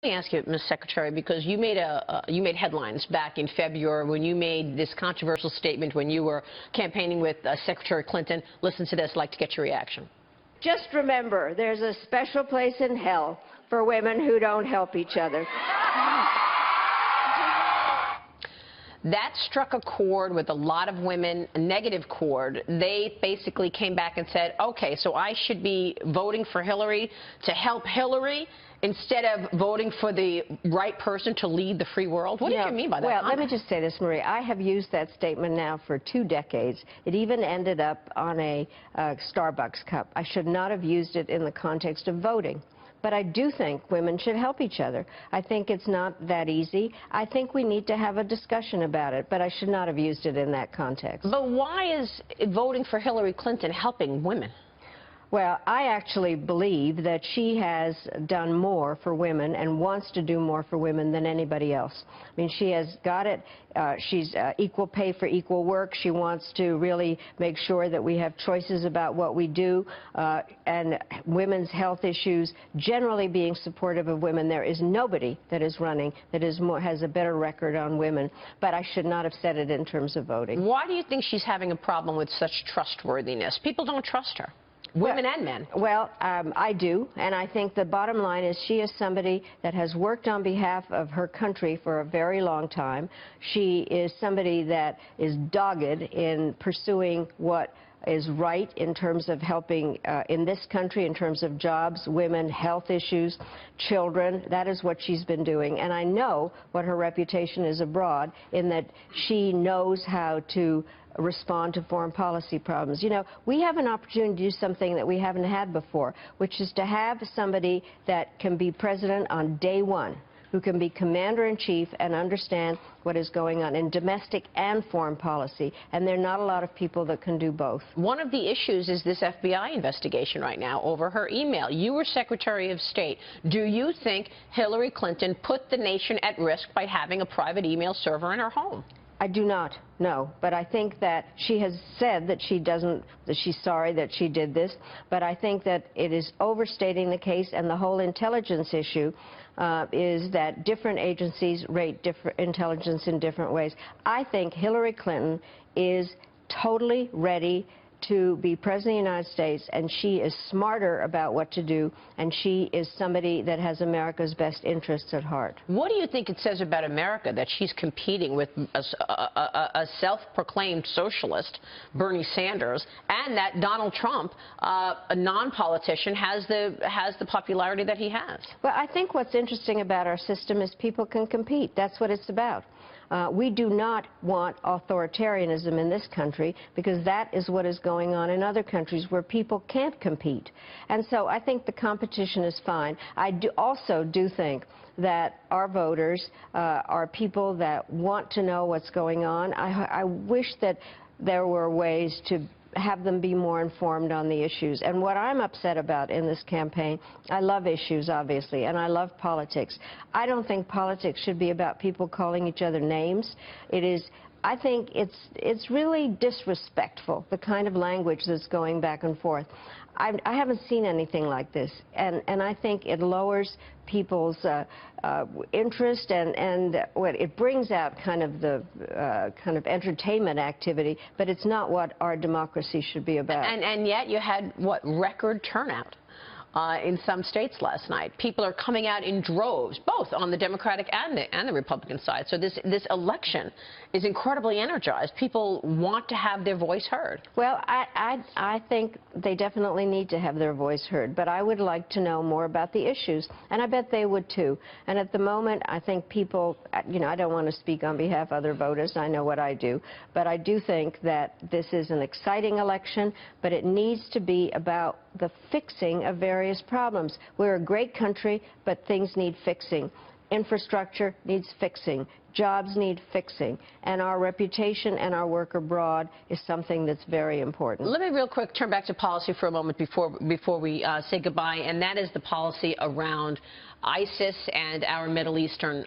Let me ask you, Ms. Secretary, because you made headlines back in February when you made this controversial statement when you were campaigning with Secretary Clinton. Listen to this. I'd like to get your reaction. Just remember, there's a special place in hell for women who don't help each other. That struck a chord with a lot of women, a negative chord. They basically came back and said, okay, so I should be voting for Hillary to help Hillary instead of voting for the right person to lead the free world? What did you mean by that? Well, let me just say this, Marie. I have used that statement now for 2 decades. It even ended up on a Starbucks cup. I should not have used it in the context of voting. But I do think women should help each other. I think it's not that easy. I think we need to have a discussion about it, but I should not have used it in that context. But why is voting for Hillary Clinton helping women? Well, I actually believe that she has done more for women and wants to do more for women than anybody else. I mean, she has got it. She's equal pay for equal work. She wants to really make sure that we have choices about what we do, and women's health issues, generally being supportive of women. There is nobody that is running that has a better record on women, but I should not have said it in terms of voting. Why do you think she's having a problem with such trustworthiness? People don't trust her. Women and men. Well, I do, and I think the bottom line is she is somebody that has worked on behalf of her country for a very long time. She is somebody that is dogged in pursuing what is right in terms of helping in this country, in terms of jobs, women, health issues, children. That is what she's been doing. And I know what her reputation is abroad, in that she knows how to respond to foreign policy problems. You know, we have an opportunity to do something that we haven't had before, which is to have somebody that can be president on day one, who can be commander-in-chief and understand what is going on in domestic and foreign policy. And there are not a lot of people that can do both. One of the issues is this FBI investigation right now over her email. You were Secretary of State. Do you think Hillary Clinton put the nation at risk by having a private email server in her home? I do not, no. But I think that she has said that that she's sorry that she did this. But I think that it is overstating the case, and the whole intelligence issue is that different agencies rate different intelligence in different ways. I think Hillary Clinton is totally ready to be President of the United States, and she is smarter about what to do, and she is somebody that has America's best interests at heart. What do you think it says about America that she's competing with a self-proclaimed socialist, Bernie Sanders, and that Donald Trump, a non-politician, has the popularity that he has? Well, I think what's interesting about our system is people can compete. That's what it's about. We do not want authoritarianism in this country, because that is what is going on in other countries where people can't compete. And so I think the competition is fine. I also do think that our voters are people that want to know what's going on. I wish that there were ways to have them be more informed on the issues. And what I'm upset about in this campaign, I love issues, obviously, and I love politics. I don't think politics should be about people calling each other names. I think it's really disrespectful, the kind of language that's going back and forth. I haven't seen anything like this, and I think it lowers people's interest, and it brings out kind of the entertainment activity, but it's not what our democracy should be about. And yet you had, what, record turnout in some states last night. People are coming out in droves, both on the Democratic and the Republican side. So this election is incredibly energized. People want to have their voice heard. Well, I think they definitely need to have their voice heard, but I would like to know more about the issues, and I bet they would too. And at the moment, I think people, you know, I don't want to speak on behalf of other voters. I know what I do. But I do think that this is an exciting election, but it needs to be about the fixing of various problems. We're a great country, but things need fixing. Infrastructure needs fixing. Jobs need fixing. And our reputation and our work abroad is something that's very important. Let me real quick turn back to policy for a moment before we say goodbye, and that is the policy around ISIS and our Middle Eastern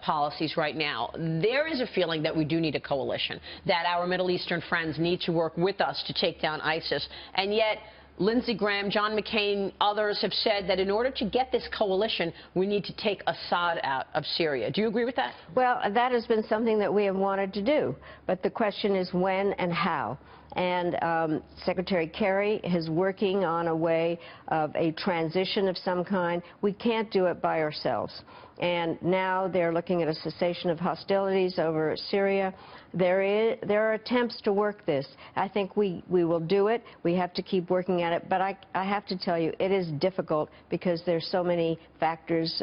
policies right now. There is a feeling that we do need a coalition, that our Middle Eastern friends need to work with us to take down ISIS, and yet Lindsey Graham, John McCain, others have said that in order to get this coalition, we need to take Assad out of Syria. Do you agree with that? Well, that has been something that we have wanted to do, but the question is when and how. And Secretary Kerry is working on a way of a transition of some kind. We can't do it by ourselves. And now they're looking at a cessation of hostilities over Syria. There are attempts to work this. I think we will do it. We have to keep working at it. But I have to tell you, it is difficult because there's so many factors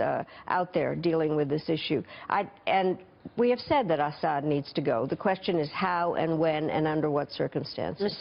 out there dealing with this issue. And we have said that Assad needs to go. The question is how and when and under what circumstances.